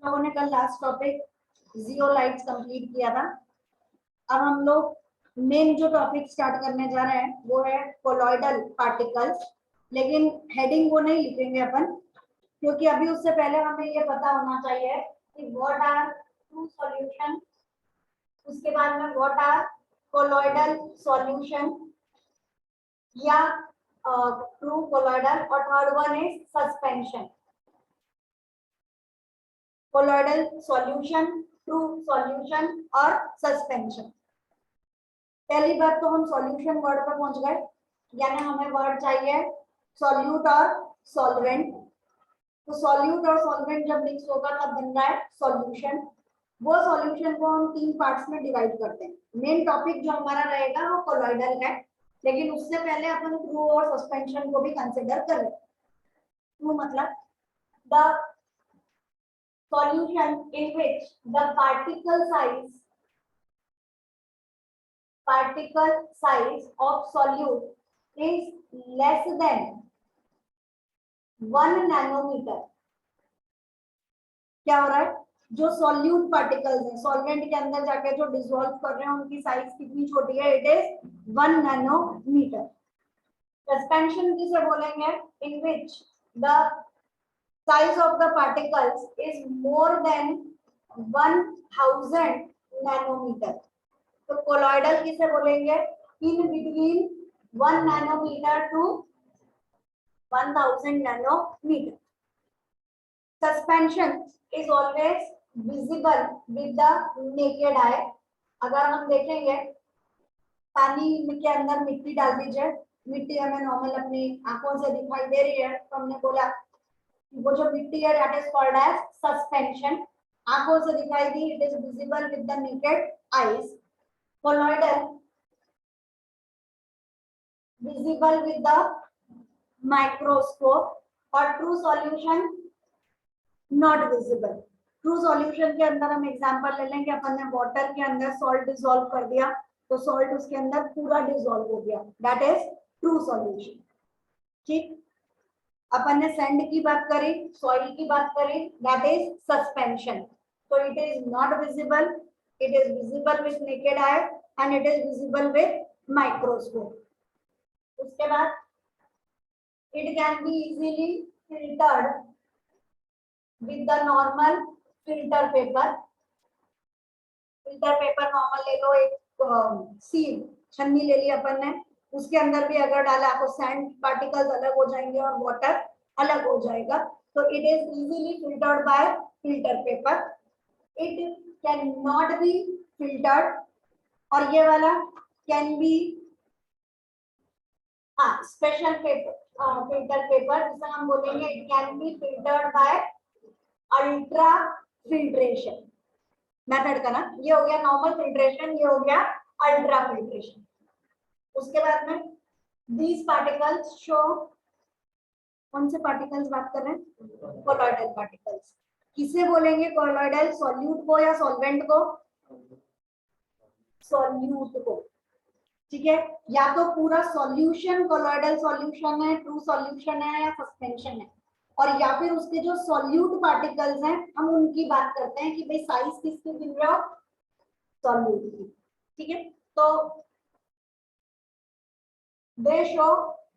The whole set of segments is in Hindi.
लोगों ने कल लास्ट टॉपिक जियोलाइट्स कंप्लीट किया था। अब हम लोग मेन जो टॉपिक स्टार्ट करने जा रहे हैं वो है कोलॉइडल पार्टिकल्स, लेकिन हेडिंग वो नहीं लिखेंगे अपन, क्योंकि अभी उससे पहले हमें ये पता होना चाहिए कि व्हाट आर ट्रू सॉल्यूशन, उसके बाद में व्हाट आर कोलॉइडल सॉल्यूशन या ट्रू कोलॉइडल, और third one is suspension. Colloidal solution, true solution और सस्पेंशन। पहली बात तो हम सॉल्यूशन वर्ड पर पहुंच गए, यानी हमें वर्ड चाहिए सॉल्यूट और सॉल्वेंट। तो सॉल्यूट और सॉल्वेंट जब मिक्स होगा तब बन रहा है सॉल्यूशन। वो सॉल्यूशन को हम तीन पार्ट्स में डिवाइड करते हैं। मेन टॉपिक जो हमारा रहेगा वो कोलॉइडल है, लेकिन उससे पहले अपन ट्रू और सस्पेंशन को भी कंसिडर करें। ट्रू मतलब the solution in which the particle size of solute is less than 1 nanometer. क्या हो रहा है? जो सॉल्यूट पार्टिकल्स हैं, सॉल्वेंट के अंदर जाके जो डिसॉल्व कर रहे हैं, उनकी साइज कितनी छोटी है? It is 1 nanometre. सस्पेंशन किसे बोलेंगे? In which the size of the particles is more than 1000 nanometer। तो कोलॉइडल किसे बोलेंगे? In between 1 nanometer to 1000 nanometer. Suspension is always visible with the naked eye. अगर हम देखेंगे पानी के अंदर मिट्टी डाल दीजिए, मिट्टी हमें नॉर्मल अपनी आंखों से दिखाई दे रही है, तो हमने बोला वो जो मिट्टी है that is called as suspension. आंखों से दिखाई दी, it is visible with the naked eyes. Colloidal visible with the microscope, और true solution not visible. True solution के अंदर हम एग्जांपल ले लें कि अपन ने वाटर के अंदर सॉल्ट डिसॉल्व कर दिया, तो सॉल्ट उसके अंदर पूरा डिसॉल्व हो गया, दैट इज ट्रू सॉल्यूशन। ठीक, अपन ने सैंड की बात करी, सॉइल की बात करी, दैट इज सस्पेंशन। तो it is not visible, it is visible with naked eye and it is visible with microscope. उसके बाद it can be easily filtered with the normal filter paper. Filter paper normal ले लो, एक सील छन्नी ले ली अपन ने, उसके अंदर भी अगर डाला तो सैंड पार्टिकल्स अलग हो जाएंगे और वाटर अलग हो जाएगा। तो it is easily filtered by filter paper. It can not be filtered, और ये वाला can be special paper, filter paper जिसे हम बोलेंगे it can be filtered by ultra filtration method का ना। ये हो गया नॉर्मल फिल्ट्रेशन, ये हो गया अल्ट्रा फिल्ट्रेशन। उसके बाद में these particles show, कौन से पार्टिकल्स बात कर रहे हैं? Colloidal particles. किसे बोलेंगे कोलॉइडल? सॉल्यूट को या सॉल्वेंट को? सॉल्यूट को। ठीक है, या तो पूरा सॉल्यूशन कोलॉइडल सॉल्यूशन है, ट्रू सॉल्यूशन है या सस्पेंशन है, और या फिर उसके जो सॉल्यूट पार्टिकल्स हैं हम उनकी बात करते हैं कि भाई साइज किसकी गिन रहे हो? सॉल्यूट की। ठीक है, तो दे show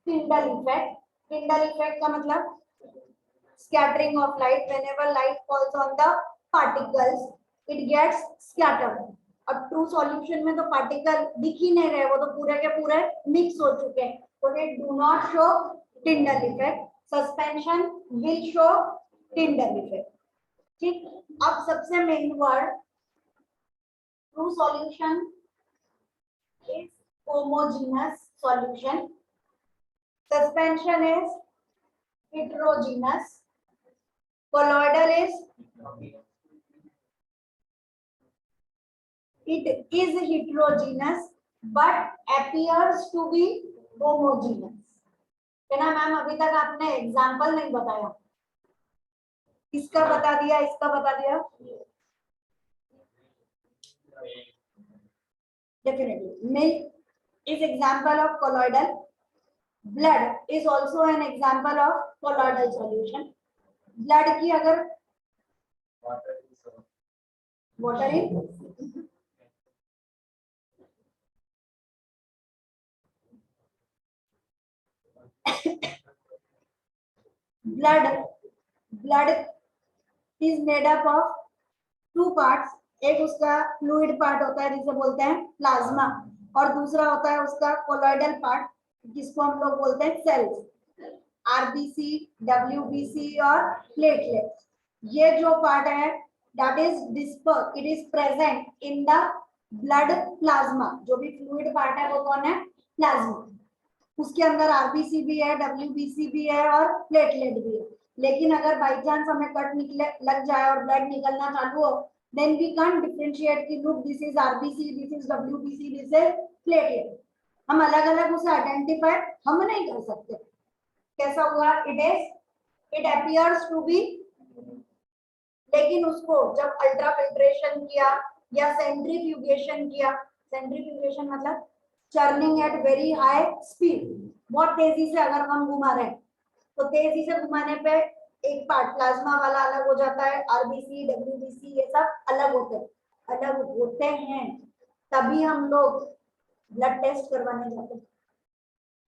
Tyndall effect. Tyndall effect का मतलब scattering of light, whenever light falls on the particles it gets scattered। अब ट्रू सॉल्यूशन में तो पार्टिकल दिख ही नहीं रहे, वो तो पूरे के पूरे मिक्स हो चुके हैं, तो it do not show Tyndall effect. Suspension will show Tyndall effect. ठीक, अब सबसे main word, true solution is homogeneous solution, suspension is heterogeneous, colloidal is it is heterogeneous but appears to be homogeneous। है ना मैम? अभी तक आपने एग्जाम्पल नहीं बताया, इसका बता दिया, इसका बता दिया। Definitely milk is example of colloidal, blood is also an example of colloidal solution। Blood की अगर water in blood is made up of two parts. एक उसका फ्लूइड पार्ट होता है जिसे बोलते हैं प्लाज्मा, और दूसरा होता है उसका कोलॉइडल पार्ट जिसको हम लोग बोलते हैं सेल्स, आरबीसी, डब्ल्यूबीसी और प्लेटलेट्स. ये जो पार्ट है that is disperse, it is present in the blood plasma. जो भी फ्लूइड पार्ट है वो कौन है? प्लाज्मा. उसके अंदर आरबीसी भी है, डब्ल्यूबीसी भी है और प्लेटलेट भी है. लेकिन अगर बाई चांस हमें कट निकले लग जाए और ब्लड निकलना चालू हो, देन वी कैन डिफरेंशिएट कि look this is RBC, this is WBC, this is platelet. हम अलग अलग उसे आइडेंटिफाई हम नहीं कर सकते. कैसा हुआ? It appears to be. लेकिन उसको जब अल्ट्राफिल्ट्रेशन किया या सेंट्रीफ्यूगेशन किया, सेंट्रीफ्यूगेशन मतलब churning at very high speed, बहुत तेजी से अगर हम घुमा रहे हैं तो तेजी से घुमाने पे एक पार्ट प्लाज्मा वाला अलग हो जाता है, आरबीसी, डब्ल्यूबीसी ये सब अलग होते हैं. तभी हम लोग ब्लड टेस्ट करवाने जाते हैं.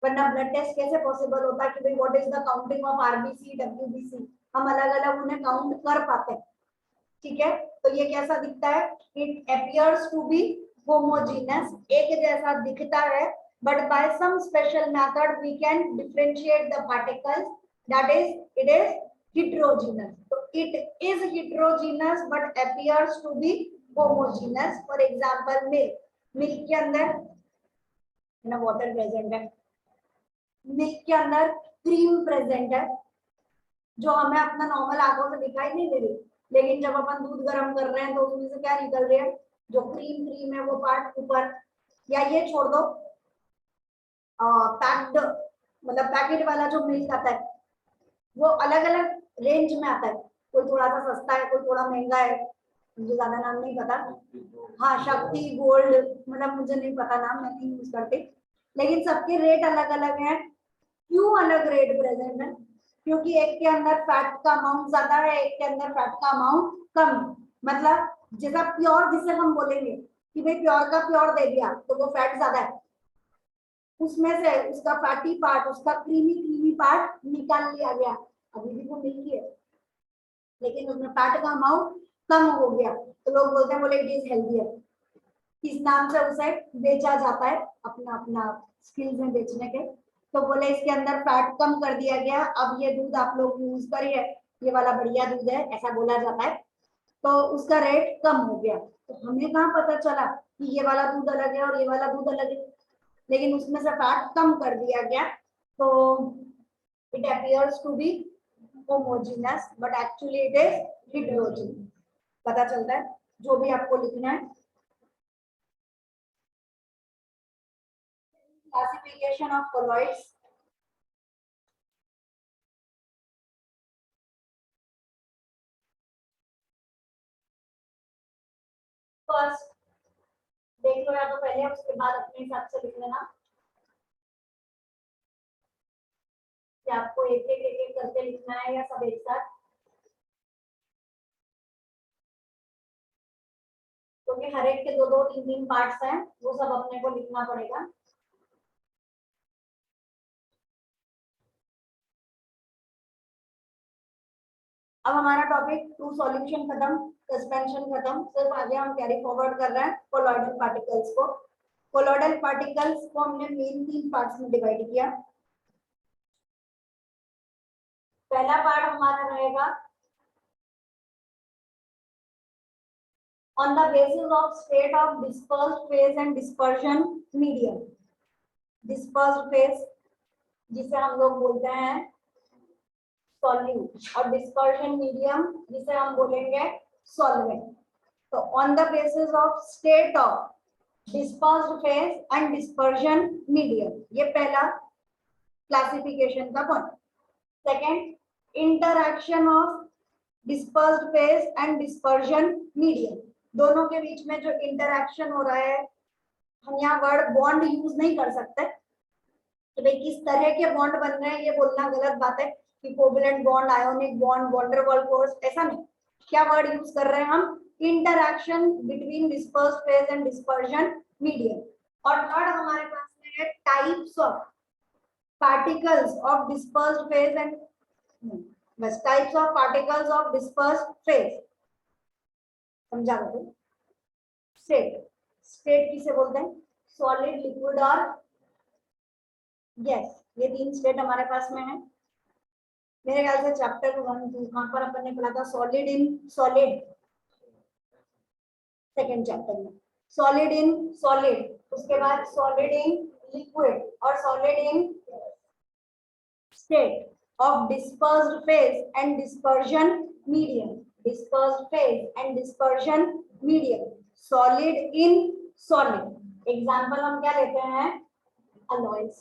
वरना ब्लड टेस्ट कैसे पॉसिबल होता है कि भाई what is the counting of RBC, WBC, हम अलग अलग उन्हें काउंट कर पाते हैं. ठीक है, तो ये कैसा दिखता है? It appears to be homogeneous, एक जैसा दिखता है, but by some special method we can differentiate the particles, that is it is heterogeneous. So it is heterogeneous but appears to be homogeneous. For example, milk के अंदर ना water present है, milk के अंदर cream present है जो हमें अपना नॉर्मल आंखों से दिखाई नहीं दे रही, लेकिन जब अपन दूध गर्म कर रहे हैं तो उसमें से क्या निकल रही है? जो क्रीम है वो पार्ट ऊपर. या ये छोड़ दो, पैक्ड मतलब पैकेट वाला जो मिल्क आता है वो अलग अलग रेंज में आता है. कोई थोड़ा सा सस्ता है, कोई थोड़ा महंगा है, मुझे ज्यादा नाम नहीं पता. हाँ, शक्ति, गोल्ड, मतलब मुझे नहीं पता नाम, मैं नहीं यूज करती. लेकिन सबके रेट अलग अलग हैं. क्यों अलग रेट प्रेजेंट है? क्योंकि एक के अंदर फैट का अमाउंट ज्यादा है, एक के अंदर फैट का अमाउंट कम. मतलब जैसा प्योर जिसे हम बोलेंगे कि भाई प्योर का प्योर दे दिया तो वो फैट ज्यादा है, उसमें से उसका फैटी पार्ट, उसका क्रीमी पार्ट निकाल लिया गया. अभी भी वो मिल्की है लेकिन उसमें फैट का अमाउंट कम हो गया, तो लोग बोलते हैं, बोले इट इज हेल्दियर. इस नाम से उसे बेचा जाता है, अपना अपना स्किल्स में बेचने के. तो बोले इसके अंदर फैट कम कर दिया गया, अब ये दूध आप लोग यूज करिए, ये वाला बढ़िया दूध है, ऐसा बोला जाता है. तो उसका रेट कम हो गया. तो हमें कहाँ पता चला कि ये वाला दूध अलग है और ये वाला दूध अलग है, लेकिन उसमें से फैट कम कर दिया गया. तो it appears to be homogeneous but actually it is heterogeneous. पता चलता है जो भी आपको लिखना है. Classification of colloids. फर्स्ट देख लो या तो पहले, उसके बाद अपने हिसाब से लिख लेना कि आपको एक एक करके लिखना है या सब एक साथ, क्योंकि हर एक के दो दो तीन तीन पार्ट्स हैं, वो सब अपने को लिखना पड़ेगा. अब हमारा टॉपिक टू सॉल्यूशन खत्म, सस्पेंशन खत्म, सिर्फ आगे हम कैरी फॉरवर्ड कर रहे हैं कोलॉइडल पार्टिकल्स को. कोलॉइडल पार्टिकल्स को हमने मेन तीन पार्ट्स में डिवाइड किया. पहला पार्ट हमारा रहेगा on the basis of state of dispersed phase and dispersion medium. dispersed phase जिसे हम लोग बोलते हैं सॉल्यूट, और डिस्पर्शन मीडियम जिसे हम बोलेंगे सॉल्वेंट. तो on the basis of state of dispersed phase and dispersion medium, ये पहला क्लासिफिकेशन का point. Second, interaction of dispersed phase and dispersion medium, दोनों के बीच में जो इंटरैक्शन हो रहा है, हम यहाँ वर्ड बॉन्ड यूज नहीं कर सकते कि भाई किस तरह के बॉन्ड बन रहे हैं, ये बोलना गलत बात है कि covalent bond, ionic bond, van der Waals force, ऐसा नहीं. क्या वर्ड यूज कर रहे हैं हम? Interaction between disperse phase and dispersion medium. और थर्ड हमारे पास में है types of particles of dispersed phase and बस types of particles of dispersed phase. समझा दो। स्टेट, स्टेट किसे बोलते हैं? सॉलिड, लिक्विड और गैस, ये तीन स्टेट हमारे पास में है। मेरे ख्याल से चैप्टर 1 2 कहां पर अपन ने पढ़ा था? Solid in solid, second chapter में सॉलिड इन सॉलिड, उसके बाद सॉलिड इन लिक्विड और solid in state of dispersed phase and dispersion medium, dispersed phase and dispersion medium, solid in solid. Example हम क्या लेते हैं? अलॉयज।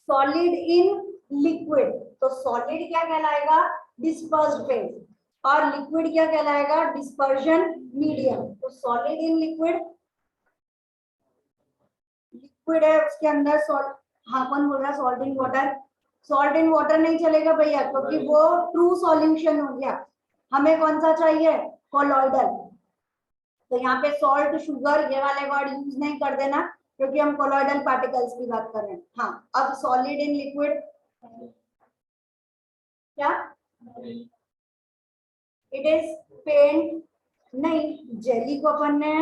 सॉलिड इन लिक्विड, तो सॉलिड क्या कहलाएगा? डिस्पर्स्ड फेज, और लिक्विड क्या कहलाएगा? Dispersion medium. तो सॉलिड इन लिक्विड, लिक्विड है उसके अंदर सॉल्ट, हाँ कौन बोल रहा है salt in water? Salt in water नहीं चलेगा भैया, क्योंकि वो ट्रू सॉल्यूशन हो गया। हमें कौन सा चाहिए? कोलॉइडल। तो यहाँ पे सॉल्ट, शुगर ये वाले वर्ड यूज नहीं कर देना, क्योंकि हम कोलॉइडल पार्टिकल्स की बात कर रहे हैं। हाँ, अब सॉलिड इन लिक्विड क्या? It is paint. नहीं, जेली को अपन ने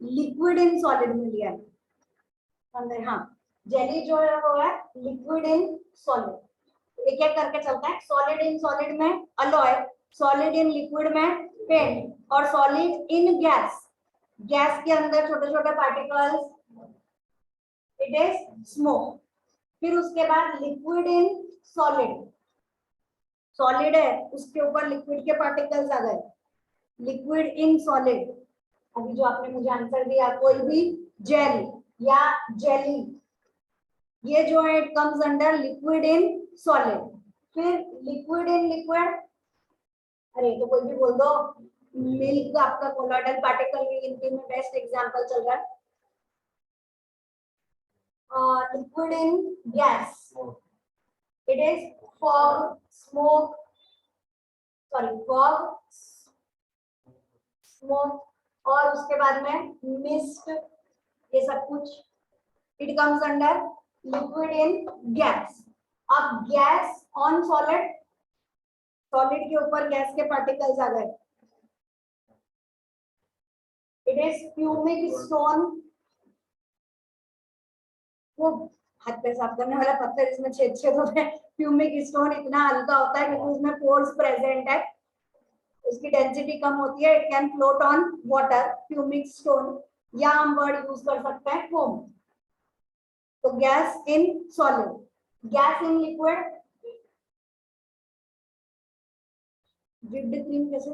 लिक्विड इन सॉलिड में लिया है। हाँ, जेली जो है वो है लिक्विड इन सॉलिड। एक एक करके चलता है। सॉलिड इन सॉलिड में अलॉय, सॉलिड इन लिक्विड में पेंट, और सॉलिड इन गैस, गैस के अंदर छोटे छोटे पार्टिकल्स, इट इज स्मोक। फिर उसके बाद लिक्विड इन सॉलिड, सॉलिड है उसके ऊपर लिक्विड के पार्टिकल्स आ गए, लिक्विड इन सॉलिड। अभी जो आपने मुझे आंसर दिया, कोई भी जेल या जेली, ये जो है it comes under liquid in solid. फिर लिक्विड इन लिक्विड, अरे तो कोई भी बोल दो, मिल्क आपका कोलॉइडल पार्टिकल की गिनती में बेस्ट एग्जांपल चल रहा है। Liquid in gas, it is fog, smoke, sorry fog, smoke, और उसके बाद में मिस्ट, ये सब कुछ it comes under liquid in gas. अब गैस ऑन सॉलिड, सॉलिड के ऊपर गैस के पार्टिकल्स आ गए, इट इज फ्यूमिक स्टोन। वो हाथ पे साफ करने वाला पत्थर, इसमें छेद छेद होते हैं। फ्यूमिक स्टोन इतना हल्का होता है क्योंकि उसमें पोर्स प्रेजेंट है, उसकी डेंसिटी कम होती है, it can float on water, pumice stone. या हम वर्ड यूज कर सकते हैं फोम। तो gas in solid, gas in liquid, whipped cream कैसे?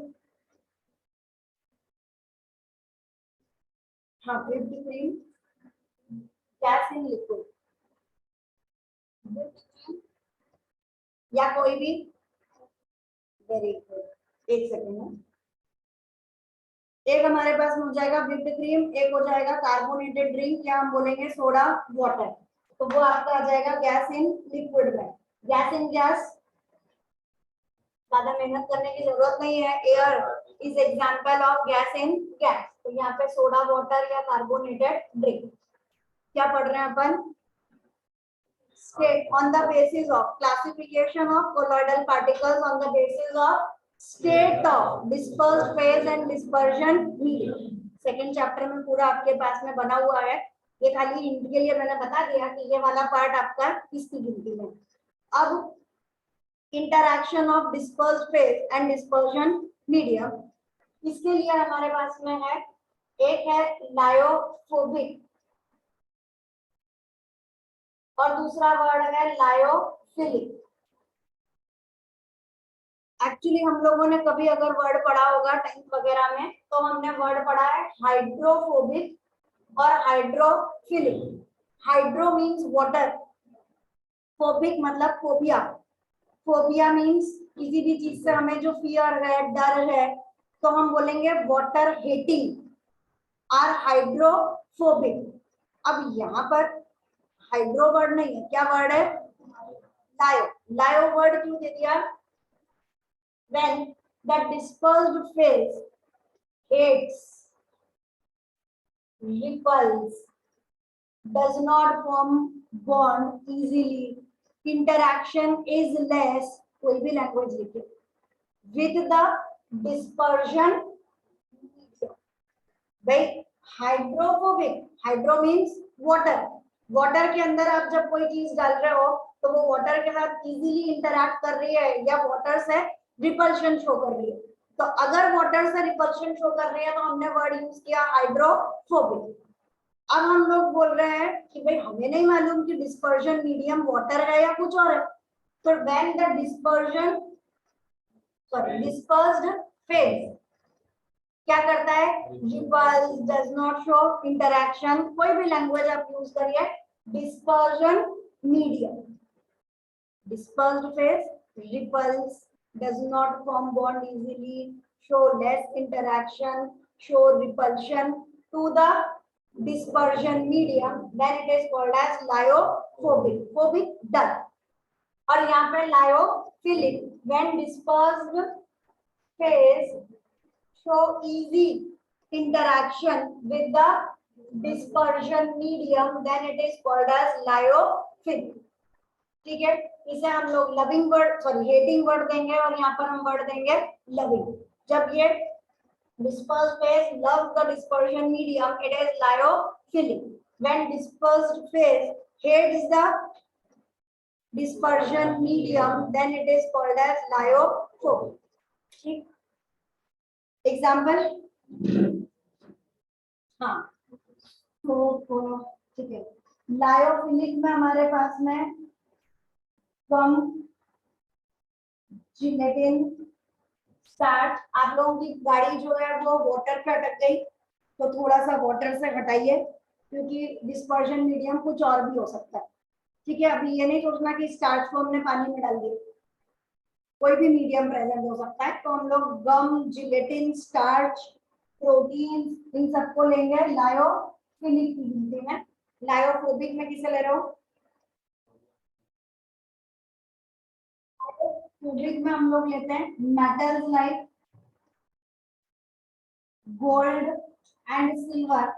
हाँ, whipped cream, gas in liquid, या कोई भी। वेरी गुड, एक सेकेंड में। एक हमारे पास हो जाएगा विप्ड क्रीम, एक हो जाएगा कार्बोनेटेड ड्रिंक, या हम बोलेंगे सोडा वाटर। तो वो आपका आ जाएगा गैस इन लिक्विड में। गैस इन गैस, ज्यादा मेहनत करने की जरूरत नहीं है। Air is example of gas in gas. तो यहाँ पे सोडा वाटर या कार्बोनेटेड ड्रिंक। क्या पढ़ रहे हैं अपन? State on the basis of classification of colloidal particles on the basis of state of dispersed phase and dispersion medium। Second chapter में पूरा आपके पास में बना हुआ है, ये खाली हिंट के लिए मैंने बता दिया कि ये वाला पार्ट आपका किसकी गिनती में। अब interaction of dispersed phase and dispersion medium, इसके लिए हमारे पास में है, एक है लायोफोबिक और दूसरा वर्ड है लायोफिलिक। एक्चुअली हम लोगों ने कभी अगर वर्ड पढ़ा होगा 10th वगैरह में, तो हमने वर्ड पढ़ा है हाइड्रोफोबिक और hydrophilic. Hydro means water, phobic मतलब फोबिया। फोबिया मींस किसी भी चीज से हमें जो फियर है, डर है, तो हम बोलेंगे वाटर हेटिंग और हाइड्रोफोबिक। अब यहाँ पर हाइड्रो वर्ड नहीं है, क्या वर्ड है? लायो। लायो वर्ड क्यों दे दिया? When the dispersed phase hates, repulse, does not form bond easily, interaction is less, कोई भी लैंग्वेज लिखे, with the dispersion medium. भाई hydrophobic, hydro means water, water के अंदर आप जब कोई चीज डाल रहे हो तो वो वाटर के साथ इजीली इंटरैक्ट कर रही है या वाटर से रिपल्शन शो कर रही है। तो अगर वाटर से रिपल्शन शो कर रही है तो हमने वर्ड यूज किया हाइड्रोफोबिक। अब हम लोग बोल रहे हैं कि भाई हमें नहीं मालूम कि डिस्पर्जन मीडियम वाटर है या कुछ और है, तो when the dispersion dispersed phase क्या करता है, repels, does not show interaction, कोई भी लैंग्वेज आप यूज करिए, dispersion medium, dispersed phase, repulse, does not form bond easily, show less interaction, show repulsion to the dispersion medium, then it is called as lyophobic, phobic dull। और यहाँ पे lyophilic, when dispersed phase show easy interaction with the dispersion medium, then it is called as lyophilic। ठीक है, इसे हम लोग लविंग वर्ड हेटिंग वर्ड देंगे और यहाँ पर हम वर्ड देंगे लविंग। जब ये dispersed phase loves the dispersion medium, it is lyophilic. When dispersed phase hates the dispersion medium, then it is called as lyophobic। ठीक, एग्जाम्पल, हाँ तो ठीक है, लायोफिलिक में हमारे पास में फ्रॉम जिलेटिन स्टार्च। आप लोगों की गाड़ी जो है वो वाटर पे अटक गई तो थोड़ा सा वाटर से हटाइए क्योंकि डिस्पर्जन मीडियम कुछ और भी हो सकता है। ठीक है, अभी ये नहीं सोचना कि स्टार्च को हमने पानी में डाल दिया, कोई भी मीडियम प्रेजेंट हो सकता है। तो हम लोग गम, जिलेटिन, स्टार्च, प्रोटीन, इन सबको लेंगे लायोफिलिक की गिनती में। लायोफोबिक में किसे ले रहे हो, फोबिक में हम लोग लेते हैं metals like gold and silver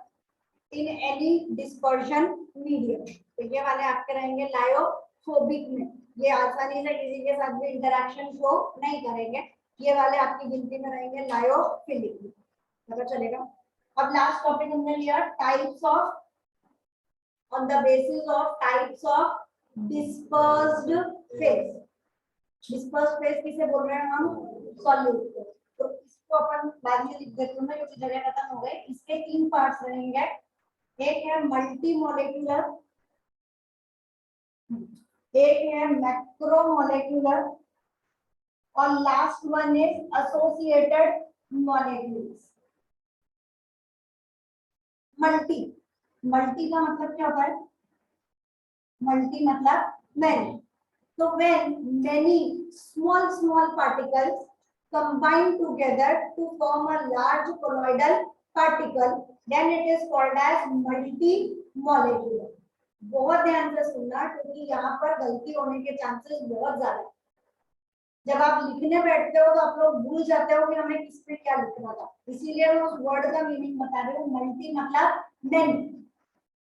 in any dispersion medium. तो ये वाले आपके रहेंगे लायोफोबिक में, ये आसानी से किसी के साथ भी इंटरेक्शन शो नहीं करेंगे, ये वाले आपकी गिनती में रहेंगे लायोफिलिक में। पता चलेगा। अब लास्ट टॉपिक हमने लिया types of, on the basis of types of dispersed phase. Dispersed phase किसे बोल रहे हैं हम, सॉल्यूट। तो इसको अपन बाद में लिख देते हैं क्योंकि जगह खत्म हो गई। इसके तीन पार्ट्स रहेंगे, एक है मल्टी मॉलिक्यूलर, एक है मैक्रो मॉलिक्यूलर और last one is associated molecules. Multi, multi का मतलब क्या होता है, मल्टी मतलब many. So when many small particles combine together to form a large colloidal particle, then it is called as multi-molecular। बहुत ध्यान से सुनना क्योंकि यहाँ पर गलती होने के चांसेस बहुत ज्यादा। जब आप लिखने बैठते हो तो आप लोग भूल जाते हो कि हमें किस पे क्या लिखना था, इसीलिए मैं उस वर्ड का मीनिंग बता रही हूँ। मल्टी मतलब many।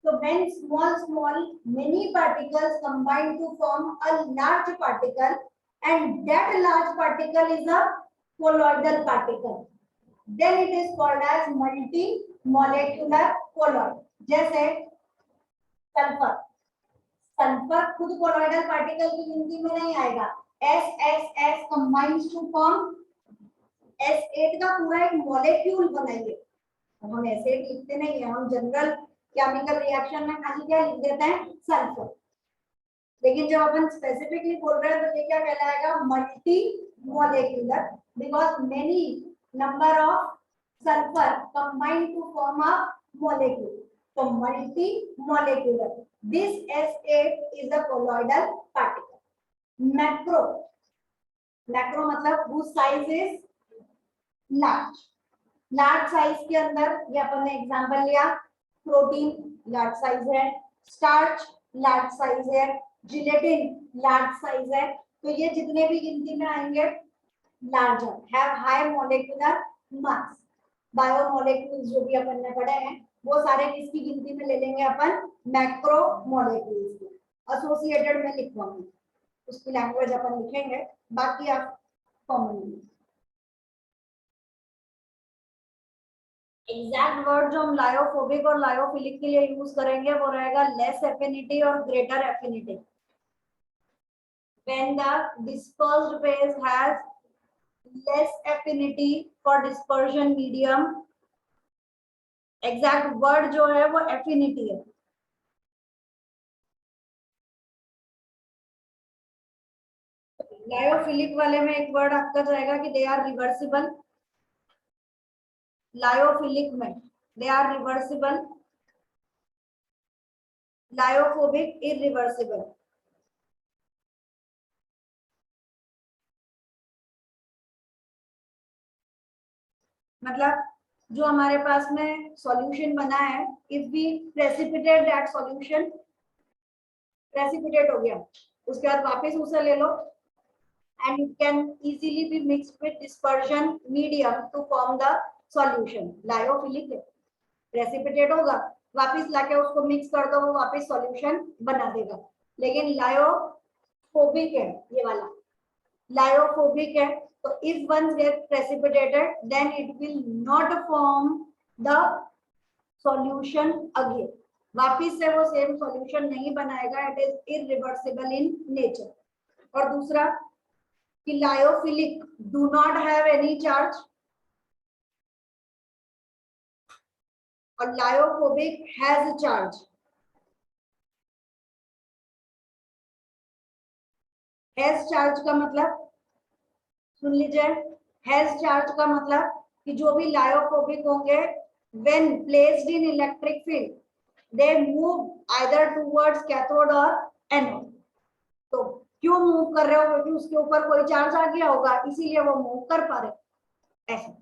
So when small many particles combine to form a large particle and that large particle is a colloidal particle, then it is called as multi-molecular colloid। जैसे सल्फर, सल्फर खुद colloidal particle की गिनती में नहीं आएगा। S combines to form S8 का पूरा एक मॉलिक्यूल बनाइए। हम ऐसे लिखते नहीं है, हम जनरल केमिकल रिएक्शन में खाली क्या लिख देते हैं, सल्फर। लेकिन जब अपन स्पेसिफिकली बोल रहे हैं तो ये क्या कहलाएगा, multi molecular, because many number of sulphur combine to form a molecule. तो multi molecular, this S8 is a colloidal particle. Macro, macro मतलब whose size is large। Large size के अंदर ये अपन ने एग्जांपल लिया, प्रोटीन लार्ज साइज है, स्टार्च लार्ज साइज है, जिलेटिन लार्ज साइज है। तो ये जितने भी गिनती में आएंगे larger, have high molecular mass. Biomolecules जो भी अपन ने पढ़े हैं वो सारे किसकी गिनती में ले लेंगे अपन, मैक्रो मोलेक्यूल्स की। एसोसिएटेड में लिखवाऊंगी, उसकी लैंग्वेज अपन लिखेंगे, बाकी आप कॉमन। एग्जैक्ट वर्ड जो हम लायोफोबिक और लायोफिलिक के लिए यूज करेंगे वो रहेगा लेस एफिनिटी और greater affinity. When the dispersed phase has less affinity for dispersion medium, exact word जो है वो एफिनिटी है। लायोफिलिक वाले में एक वर्ड आपका जाएगा कि दे आर रिवर्सिबल, लायोफिलिक में they are reversible, lyophobic irreversible. मतलब जो हमारे पास में सॉल्यूशन बना है, if we precipitate that solution, precipitate हो गया, उसके बाद वापस उसे ले लो and it can easily be mixed with dispersion medium to form the solution. Lyophilic है, प्रेसिपिटेट होगा, वापस लाके उसको मिक्स कर दो, वो वापस सॉल्यूशन बना देगा। लेकिन लायोफोबिक है ये वाला, लायोफोबिक है, तो if one gets precipitated then it will not form the solution again, वापस से वो सेम सॉल्यूशन नहीं बनाएगा, it is irreversible in nature. और दूसरा कि lyophilic do not have any charge और lyophobic has charge. Has charge का मतलब सुन लीजिए, हैज चार्ज का मतलब कि जो भी लायोफोबिक होंगे when placed in electric field they move either towards cathode or anode। तो क्यों मूव कर रहे हो, क्योंकि उसके ऊपर कोई चार्ज आ गया होगा, इसीलिए वो मूव कर पा रहे ऐसे।